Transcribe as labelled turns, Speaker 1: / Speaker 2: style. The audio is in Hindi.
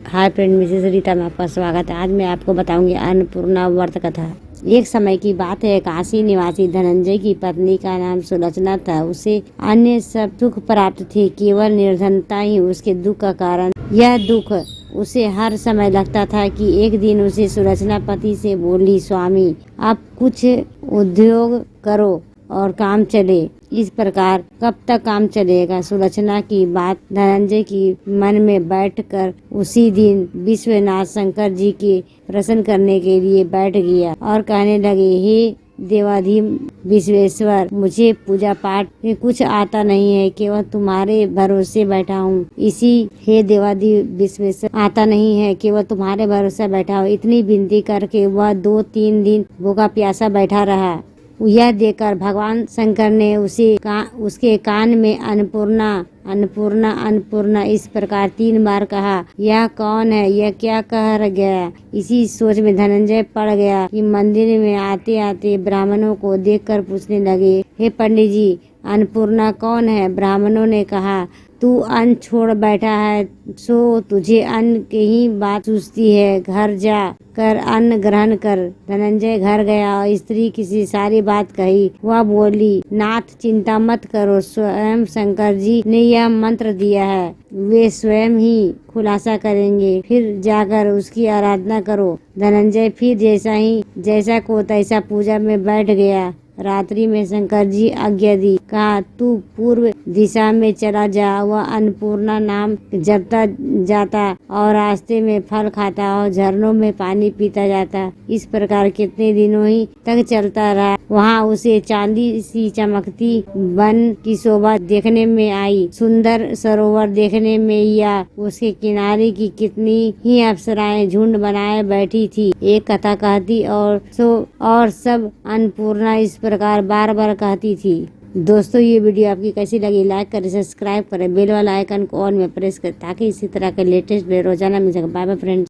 Speaker 1: हाय फ्रेंड, मिसेस रीता में आपका स्वागत है। आज मैं आपको बताऊंगी अन्नपूर्णा व्रत कथा। एक समय की बात है, काशी निवासी धनंजय की पत्नी का नाम सुलोचना था। उसे अन्य सब सुख प्राप्त थे, केवल निर्धनता ही उसके दुख का कारण। यह दुख उसे हर समय लगता था कि एक दिन उसे सुलोचना पति से बोली, स्वामी आप कुछ उद्योग करो और काम चले। इस प्रकार कब तक काम चलेगा? सुलोचना की बात धनंजय की मन में बैठकर उसी दिन विश्वनाथ शंकर जी के प्रसन्न करने के लिए बैठ गया और कहने लगे, हे देवाधि विश्वेश्वर, मुझे पूजा पाठ में कुछ आता नहीं है, केवल तुम्हारे भरोसे बैठा हूँ। हे देवाधि विश्वेश्वर, आता नहीं है, केवल तुम्हारे भरोसे बैठा हूँ। इतनी विनती करके वह 2-3 दिन भूखा प्यासा बैठा रहा। यह देखकर भगवान शंकर ने उसके कान में अन्नपूर्णा अन्नपूर्णा अन्नपूर्णा इस प्रकार 3 बार कहा। यह कौन है? यह क्या कह गया? इसी सोच में धनंजय पड़ गया कि मंदिर में आते आते ब्राह्मणों को देखकर पूछने लगे, हे पंडित जी, अन्नपूर्णा कौन है? ब्राह्मणों ने कहा, तू अन्न छोड़ बैठा है, सो तुझे अन्न की ही बात सूझती है। घर जा कर अन्न ग्रहण कर। धनंजय घर गया और स्त्री किसी सारी बात कही। वह बोली, नाथ चिंता मत करो, स्वयं शंकर जी ने यह मंत्र दिया है, वे स्वयं ही खुलासा करेंगे, फिर जाकर उसकी आराधना करो। धनंजय फिर जैसा को तैसा पूजा में बैठ गया। रात्रि में शंकर जी आज्ञा दी, कहा, तू पूर्व दिशा में चला जा। वह अन्नपूर्णा नाम जपता जाता और रास्ते में फल खाता और झरनों में पानी पीता जाता। इस प्रकार कितने दिनों ही तक चलता रहा। वहाँ उसे चांदी सी चमकती वन की शोभा देखने में आई। सुंदर सरोवर देखने में या उसके किनारे की कितनी ही अप्सराएं झुंड बनाए बैठी थी। एक कथा कहती और सब अन्नपूर्णा इस प्रकार बार बार कहती थी। दोस्तों, ये वीडियो आपकी कैसी लगी? लाइक करें, सब्सक्राइब करें, बेल वाला आइकन को ऑन में प्रेस करें ताकि इसी तरह के लेटेस्ट वीडियो रोजाना मिल सके। Bye bye friends.